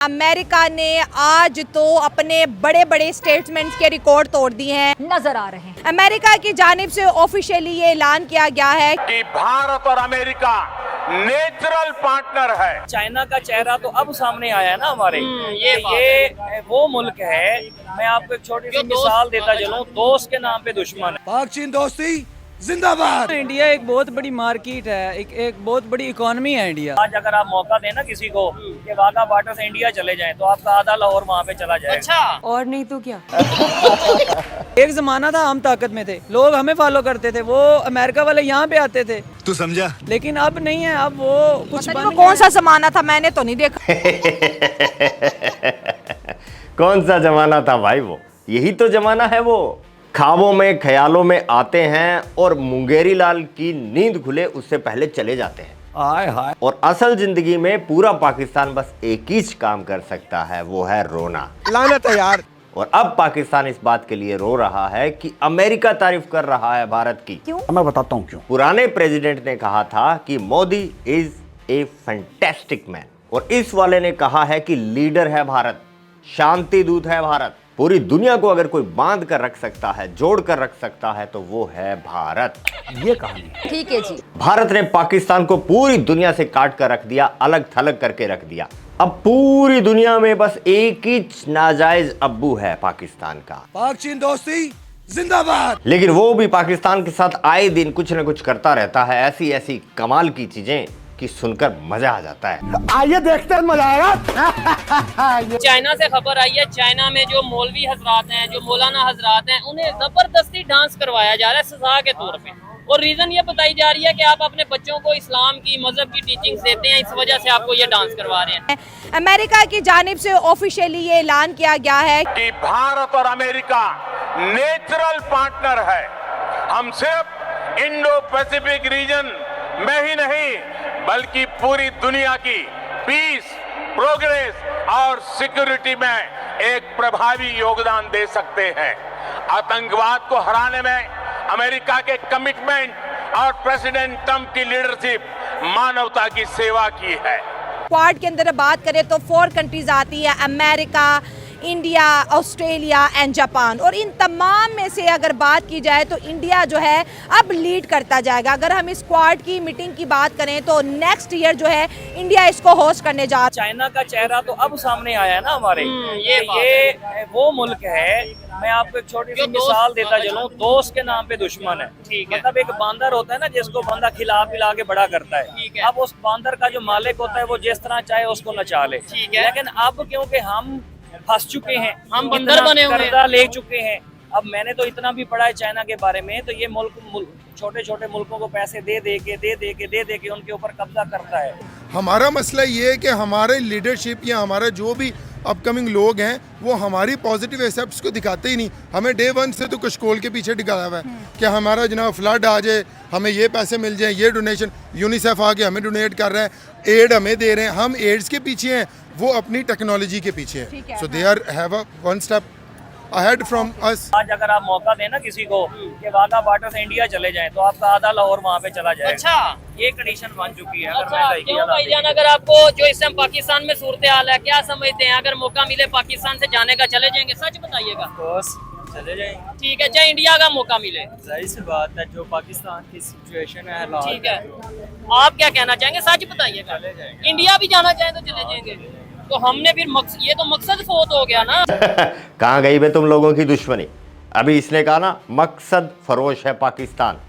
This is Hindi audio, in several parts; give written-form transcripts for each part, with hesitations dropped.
अमेरिका ने आज तो अपने बड़े बड़े स्टेटमेंट्स के रिकॉर्ड तोड़ दिए हैं नजर आ रहे हैं। अमेरिका की जानिब से ऑफिशियली ये ऐलान किया गया है कि भारत और अमेरिका नेचुरल पार्टनर है। चाइना का चेहरा तो अब सामने आया है ना हमारे। ये वो मुल्क है, मैं आपको एक छोटी सी मिसाल देता चलूं, दोस्त के नाम पे दुश्मन है। पाक चीन दोस्ती जिंदाबाद। इंडिया एक बहुत बड़ी मार्केट है, एक बहुत बड़ी इकोनॉमी है इंडिया। आज अगर आप मौका दें ना किसी को कि वाघा बॉर्डर से इंडिया चले जाएं तो आपका आधा लाहौर वहाँ पे चला जाए। अच्छा, और नहीं तो क्या। एक जमाना था हम ताकत में थे, लोग हमें फॉलो करते थे, वो अमेरिका वाले यहाँ पे आते थे। तू समझा? लेकिन अब नहीं है, अब वो कुछ पता नहीं बन वो कौन सा जमाना था, मैंने तो नहीं देखा। कौन सा जमाना था भाई वो? यही तो जमाना है वो। ख्वाबों में ख्यालों में आते हैं और मुंगेरी लाल की नींद खुले उससे पहले चले जाते हैं। हाय हाय। और असल जिंदगी में पूरा पाकिस्तान बस एक ही काम कर सकता है, वो है रोना। लानत है यार। और अब पाकिस्तान इस बात के लिए रो रहा है कि अमेरिका तारीफ कर रहा है भारत की। क्यों? मैं बताता हूँ क्यों। पुराने प्रेसिडेंट ने कहा था कि Modi is a fantastic man, और इस वाले ने कहा है कि लीडर है भारत, शांति दूत है भारत। पूरी दुनिया को अगर कोई बांध कर रख सकता है, जोड़ कर रख सकता है, तो वो है भारत। ये कहानी ठीक है जी। भारत ने पाकिस्तान को पूरी दुनिया से काट कर रख दिया, अलग थलग करके रख दिया। अब पूरी दुनिया में बस एक ही नाजायज अब्बू है पाकिस्तान का। पाक चीन दोस्ती जिंदाबाद। लेकिन वो भी पाकिस्तान के साथ आए दिन कुछ न कुछ करता रहता है, ऐसी ऐसी कमाल की चीजें कि सुनकर मजा आ जाता है। आइए देखते हैं, मजा आएगा। चाइना से खबर आई है, चाइना में जो मौलवी हजरात हैं, जो मौलाना हजरात हैं, उन्हें जबरदस्ती डांस करवाया जा रहा है सजा के तौर पे। और रीजन ये बताई जा रही है कि आप अपने बच्चों को इस्लाम की, मजहब की टीचिंग्स देते हैं, इस वजह से आपको ये डांस करवा रहे हैं। अमेरिका की जानिब से ऑफिशियली ये ऐलान किया गया है कि भारत और अमेरिका नेचुरल पार्टनर है। हम सिर्फ इंडो पैसिफिक रीजन में ही नहीं बल्कि पूरी दुनिया की पीस, प्रोग्रेस और सिक्योरिटी में एक प्रभावी योगदान दे सकते हैं। आतंकवाद को हराने में अमेरिका के कमिटमेंट और प्रेसिडेंट ट्रंप की लीडरशिप मानवता की सेवा की है। क्वाड के अंदर बात करें तो 4 कंट्रीज आती है, America, India, Australia and Japan. और इन तमाम में से अगर बात की जाए तो इंडिया जो है अब लीड करता जाएगा। अगर हम इस क्वाड की मीटिंग की बात करें तो नेक्स्ट ईयर जो है इंडिया इसको होस्ट करने जा रहा है। चाइना का चेहरा तो अब सामने आया है ना हमारे। ये वो मुल्क है, मैं आपको एक छोटी सी मिसाल देता चलूं, दोस्त के नाम पे दुश्मन है। मतलब एक बांदर होता है ना जिसको बंदा खिला पिला के बड़ा करता है। अब उस बांदर का जो मालिक होता है वो जिस तरह चाहे उसको नचा ले। लेकिन अब क्योंकि हम फंस चुके हैं, हम बंदर बने हुए हैं, कर्जा ले चुके हैं। अब मैंने तो इतना भी पढ़ा है चाइना के बारे में, तो ये मुल्क छोटे छोटे मुल्कों को पैसे दे दे के उनके ऊपर कब्जा करता है। हमारा मसला ये है कि हमारे लीडरशिप या हमारा जो भी अपकमिंग लोग हैं वो हमारी पॉजिटिव एसेप्ट्स को दिखाते ही नहीं। हमें डे 1 से तो कशकोल के पीछे दिखाया हुआ है कि हमारा जनाब फ्लड आ जाए, हमें ये पैसे मिल जाए, ये डोनेशन, यूनिसेफ आके हमें डोनेट कर रहा है, एड हमें दे रहे हैं। हम एड्स के पीछे हैं, वो अपनी टेक्नोलॉजी के पीछे है। So they are have a one step ahead from us. आज अगर आप मौका दें ना किसी को कि वाघा बॉर्डर से इंडिया चले जाएं तो आपका आधा लाहौर वहाँ पे चला जाए। अच्छा, ये कंडीशन बन चुकी है। अच्छा, क्यों भाईजान? अगर आपको जो इस टाइम पाकिस्तान में सूरत हाल है, क्या समझते हैं? अगर मौका मिले पाकिस्तान से जाने का, चले जाएंगे? सच बताइएगा। चले जाएंगे। ठीक है, चाहे इंडिया का मौका मिले। जाहिर सी बात है, जो पाकिस्तान की सिचुएशन है, ठीक है, आप क्या कहना चाहेंगे? सच बताइएगा। इंडिया भी जाना चाहें तो चले जाएंगे। तो हमने फिर ये तो मकसद फोत हो गया ना। कहाँ गई बे तुम लोगों की दुश्मनी? अभी इसने कहा ना, मकसद फरोश है पाकिस्तान,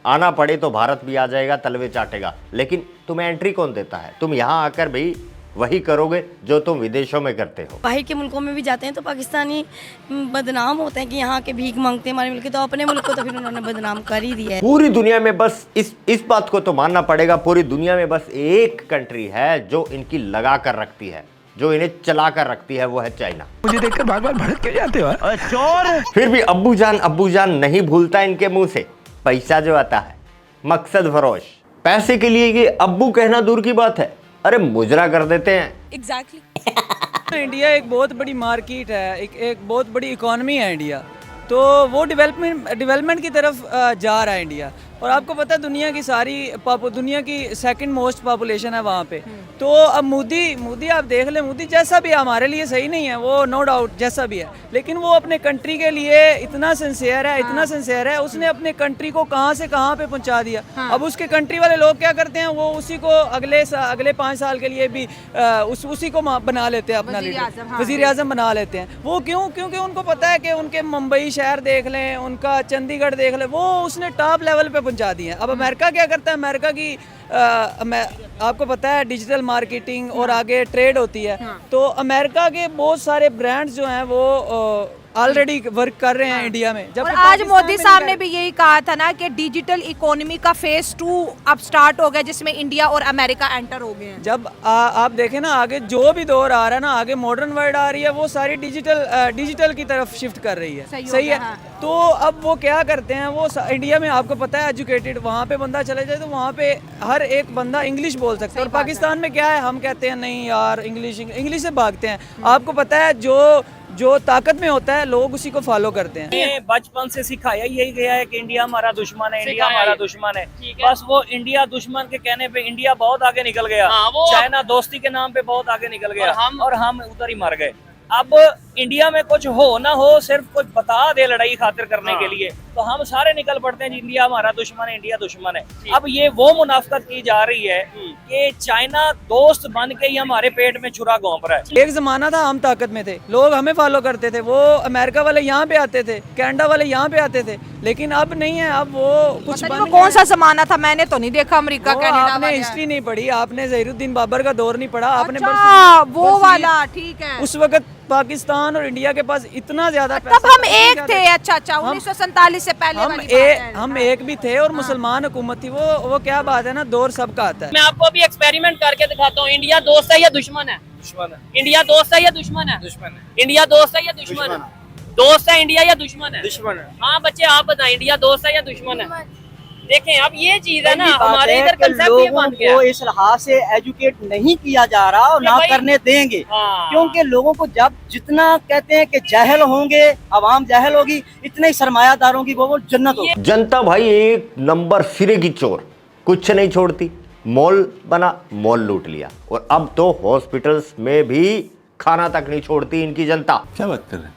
आना पड़े तो भारत भी आ जाएगा, तलवे चाटेगा। लेकिन तुम्हें एंट्री कौन देता है? तुम यहाँ आकर भाई वही करोगे जो तुम विदेशों में करते हो। बाहर के मुल्कों में भी जाते हैं तो पाकिस्तानी बदनाम होते हैं कि यहाँ के भीख मांगते हैं हमारे मुल्क के, तो अपने मुल्क को तो फिर उन्होंने बदनाम कर ही दिया है। पूरी दुनिया में बस इस बात को तो मानना पड़ेगा, पूरी दुनिया में बस एक कंट्री है जो इनकी लगा कर रखती है, जो इन्हें चला कर रखती है, वो है चाइना। मुझे देखकर बार बार भड़क क्यों जाते हो चोर? फिर भी अब्बू जान नहीं भूलता इनके मुंह से पैसा जो आता है, मकसद फरोश। पैसे के लिए ये अब्बू कहना दूर की बात है, अरे मुजरा कर देते हैं। एग्जैक्टली। इंडिया एक बहुत बड़ी मार्केट है, एक बहुत बड़ी इकोनॉमी है इंडिया, तो वो डेवलपमेंट की तरफ जा रहा है इंडिया। और आपको पता है दुनिया की सेकंड मोस्ट पॉपुलेशन है वहाँ पे। तो अब मोदी आप देख ले, मोदी जैसा भी है हमारे लिए सही नहीं है वो, नो डाउट जैसा भी है, लेकिन वो अपने कंट्री के लिए इतना सिंसियर है, उसने अपने कंट्री को कहाँ से कहाँ पे पहुँचा दिया। अब उसके कंट्री वाले लोग क्या करते हैं, वो उसी को अगले 5 साल के लिए भी उसी को बना लेते हैं अपना लीडर, वजीर आजम बना लेते हैं। वो क्योंकि उनको पता है कि उनके मुंबई शहर देख लें, उनका चंडीगढ़ देख लें, वो उसने टॉप लेवल पे पहुंचा दिए हैं। अब अमेरिका क्या करता है, अमेरिका की आपको पता है डिजिटल मार्केटिंग और आगे ट्रेड होती है, तो अमेरिका के बहुत सारे ब्रांड्स जो हैं वो ऑलरेडी वर्क कर रहे हैं इंडिया में। और आज मोदी साहब ने भी यही कहा था ना कि डिजिटल इकोनॉमी का फेज 2 अब स्टार्ट हो गया, जिसमें इंडिया और अमेरिका एंटर हो गए हैं। जब आप देखें ना आगे जो भी दौर आ रहा है ना, आगे मॉडर्न वर्ल्ड आ रही है, वो सारी डिजिटल की तरफ शिफ्ट कर रही है। सही है। तो अब वो क्या करते हैं, वो इंडिया में आपको पता है एजुकेटेड, वहाँ पे बंदा चले जाए तो वहाँ पे हर एक बंदा इंग्लिश बोल सकता है। और पाकिस्तान में क्या है, हम कहते हैं नहीं यार इंग्लिश से भागते हैं। आपको पता है जो ताकत में होता है लोग उसी को फॉलो करते हैं। ये बचपन से सिखाया यही गया है कि इंडिया हमारा दुश्मन है, इंडिया हमारा दुश्मन है। बस वो इंडिया दुश्मन के कहने पे इंडिया बहुत आगे निकल गया, चाइना दोस्ती के नाम पे बहुत आगे निकल गया, और हम उधर ही मर गए। अब इंडिया में कुछ हो ना हो, सिर्फ कुछ बता दे लड़ाई खातिर करने के लिए, तो हम सारे निकल पड़ते हैं इंडिया हमारा दुश्मन है, इंडिया दुश्मन है। अब ये वो मुनाफिकत की जा रही है कि चाइना दोस्त बन के ही हमारे पेट में छुरा घोंप रहा है। एक जमाना था हम ताकत में थे, लोग हमें फॉलो करते थे, वो अमेरिका वाले यहाँ पे आते थे, कनाडा वाले यहाँ पे आते थे, लेकिन अब नहीं है। अब वो कुछ कौन सा जमाना था, मैंने तो नहीं देखा अमेरिका कनाडा। आपने हिस्ट्री नहीं पढ़ी, आपने जहीरुद्दीन बाबर का दौर नहीं पढ़ा आपने। वो वाला ठीक है। उस वक्त पाकिस्तान और इंडिया के पास इतना ज्यादा तब हम एक थे। अच्छा 1947 से पहले हम एक भी थे और मुसलमान हुकूमत थी। वो क्या बात है ना, दौर सबका आता है। मैं आपको अभी एक्सपेरिमेंट करके दिखाता हूँ। इंडिया दोस्त है या दुश्मन है? दुश्मन है। इंडिया दोस्त है या दुश्मन है? दुश्मन है। इंडिया दोस्त है या दुश्मन है? दोस्त है इंडिया या दुश्मन है? दुश्मन है। हाँ बच्चे आप बताएं, इंडिया दोस्त है या दुश्मन है? देखें अब ये चीज है ना, हमारे इधर कंसेप्ट ये बन गया। इस लिहाज से एजुकेट नहीं किया जा रहा और ना करने देंगे। क्योंकि लोगों को जब जितना कहते हैं कि जाहिल होंगे, अवाम जाहिल होगी, इतने ही सरमायादारों की वो जन्नत होगी। जनता भाई एक नंबर सिरे की चोर, कुछ नहीं छोड़ती। मॉल बना, मॉल लूट लिया, और अब तो हॉस्पिटल्स में भी खाना तक नहीं छोड़ती इनकी जनता। क्या बात कर रहे हैं,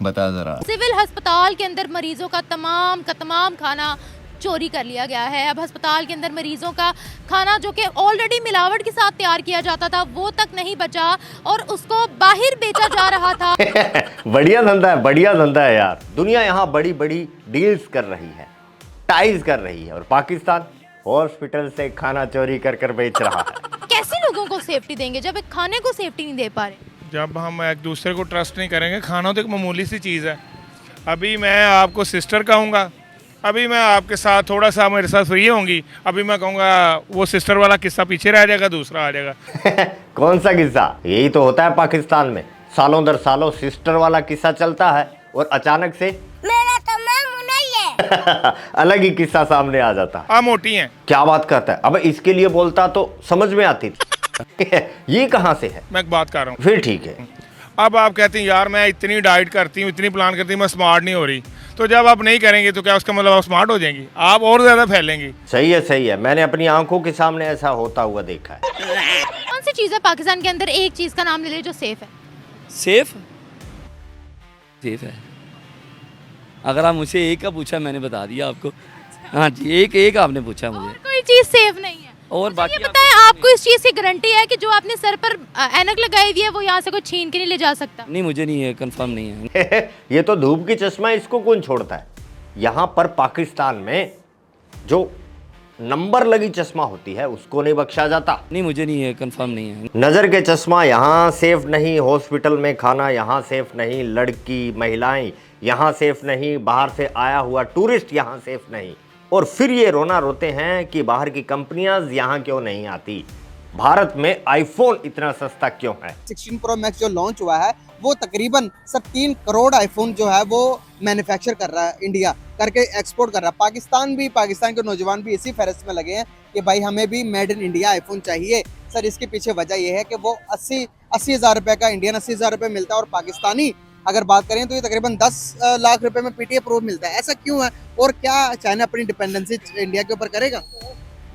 बता जरा। सिविल अस्पताल के अंदर मरीजों का तमाम खाना चोरी कर लिया गया है। अब अस्पताल के अंदर मरीजों का खाना जो कि ऑलरेडी मिलावट के साथ तैयार किया जाता था वो तक नहीं बचा और उसको बाहर बेचा जा रहा था। बढ़िया धंधा है यार। दुनिया यहाँ बड़ी बड़ी डील्स कर रही है, टाइज कर रही है, और पाकिस्तान हॉस्पिटल से खाना चोरी कर बेच रहा है। कैसे लोगों को सेफ्टी देंगे जब एक खाने को सेफ्टी नहीं दे पा रहे? जब हम एक दूसरे को ट्रस्ट नहीं करेंगे। खाना तो एक मामूली सी चीज़ है। अभी मैं आपको सिस्टर कहूँगा, अभी मैं आपके साथ थोड़ा सा मेरे साथ फ्री होंगी, अभी मैं कहूँगा वो सिस्टर वाला किस्सा पीछे रह जाएगा, दूसरा आ जाएगा। कौन सा किस्सा? यही तो होता है पाकिस्तान में, सालों दर सालों सिस्टर वाला किस्सा चलता है और अचानक से मेरा तो मामू नहीं है। अलग ही किस्सा सामने आ जाता है। आप मोटी हैं। क्या बात करता है? अब इसके लिए बोलता तो समझ में आती थी। ये कहाँ से है? मैं एक बात कर रहा हूँ। फिर ठीक है। अब आप कहते हैं यार मैं इतनी डाइट करती हूँ, इतनी प्लान करती हूँ, मैं स्मार्ट नहीं हो रही, तो जब आप नहीं करेंगे तो क्या उसका मतलब आप स्मार्ट हो जाएंगी? आप और ज्यादा फैलेंगी। सही है। मैंने अपनी आंखों के सामने ऐसा होता हुआ देखा है। कौन सी चीज़ है पाकिस्तान के अंदर, एक चीज़ का नाम ले ले जो सेफ है? सेफ है। अगर आप मुझे एक का पूछा मैंने बता दिया आपको। हाँ जी, एक आपने पूछा मुझे। कोई चीज़ सेफ नहीं है और बाकी ये बताएं, आपको इस चीज़ की गारंटी है कि जो आपने सर पर ऐनक लगाई हुई है वो यहाँ से कोई छीन के नहीं ले जा सकता? नहीं, मुझे नहीं है, कंफर्म नहीं है। ये तो धूप की चश्मा, इसको कौन छोड़ता है? यहाँ पर पाकिस्तान में जो नंबर लगी चश्मा होती है उसको नहीं बख्शा जाता। नहीं, मुझे नहीं है, कंफर्म नहीं है। नजर के चश्मा यहाँ सेफ नहीं, हॉस्पिटल में खाना यहाँ सेफ नहीं, लड़की महिलाएं यहाँ सेफ नहीं, बाहर से आया हुआ टूरिस्ट यहाँ सेफ नहीं, और फिर ये रोना रोते हैं कि बाहर की कंपनियां यहाँ क्यों नहीं आती, भारत में आईफोन इतना सस्ता क्यों है। 16 प्रो मैक्स जो लॉन्च हुआ है वो तकरीबन 3 करोड़ आईफोन जो है वो मैन्युफैक्चर कर रहा है, इंडिया करके एक्सपोर्ट कर रहा है। पाकिस्तान के नौजवान भी इसी फहरिस्त में लगे हैं कि भाई हमें भी मेड इन इंडिया आईफोन चाहिए। सर इसके पीछे वजह यह है कि वो 80,000 रुपये का, इंडियन 80,000 रुपये मिलता है और पाकिस्तानी अगर बात करें तो ये तकरीबन 10 लाख रुपए में पीटीए प्रो मिलता है। ऐसा क्यों है और क्या चाइना अपनी डिपेंडेंसी इंडिया के ऊपर करेगा?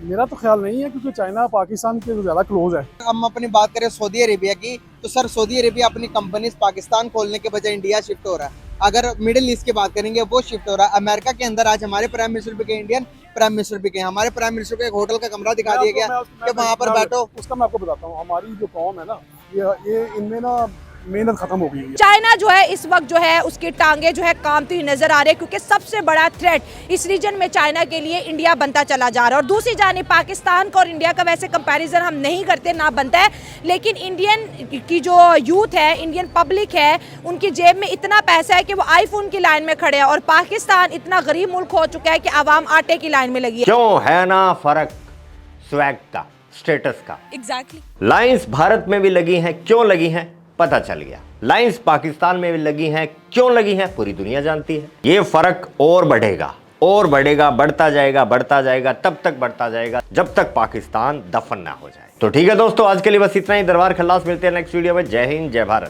मेरा तो ख्याल नहीं है, क्योंकि चाइना पाकिस्तान के ज़्यादा क्लोज है। हम अपनी बात करें सऊदी अरेबिया की, तो सर सऊदी अरेबिया अपनी कंपनीज पाकिस्तान खोलने के बजाय इंडिया शिफ्ट हो रहा है। अगर मिडिल ईस्ट की बात करेंगे वो शिफ्ट हो रहा है। अमेरिका के अंदर आज हमारे प्राइम मिनिस्टर भी गए, इंडियन प्राइम मिनिस्टर भी गए। हमारे प्राइम मिनिस्टर को एक होटल का कमरा दिखा दिया गया कि वहाँ पर बैठो। उसका मैं आपको बताता हूँ, हमारी जो कौम है ना, ये इनमें ना मेहनत खत्म हो गई है। चाइना जो है इस वक्त जो है उसकी टांगे जो है कामती हुई नजर आ रही है, क्योंकि सबसे बड़ा थ्रेट इस रीजन में चाइना के लिए इंडिया बनता चला जा रहा है। और दूसरी जानिब पाकिस्तान का और इंडिया का वैसे कंपैरिजन हम नहीं करते, ना बनता है, लेकिन इंडियन की जो यूथ है, इंडियन पब्लिक है, उनकी जेब में इतना पैसा है कि वो आईफोन की लाइन में खड़े हैं। और पाकिस्तान इतना गरीब मुल्क हो चुका है कि आवाम आटे की लाइन में लगी है। क्यों है ना फर्क स्वैग का, स्टेटस का। एग्जैक्टली। लाइंस भारत में भी लगी हैं, क्यों लगी हैं पता चल गया। लाइंस पाकिस्तान में भी लगी हैं, क्यों लगी हैं पूरी दुनिया जानती है। ये फर्क और बढ़ेगा और बढ़ेगा, बढ़ता जाएगा, तब तक बढ़ता जाएगा जब तक पाकिस्तान दफन ना हो जाए। तो ठीक है दोस्तों, आज के लिए बस इतना ही। दरबार खल्लास, मिलते हैं नेक्स्ट वीडियो में। जय हिंद, जय भारत।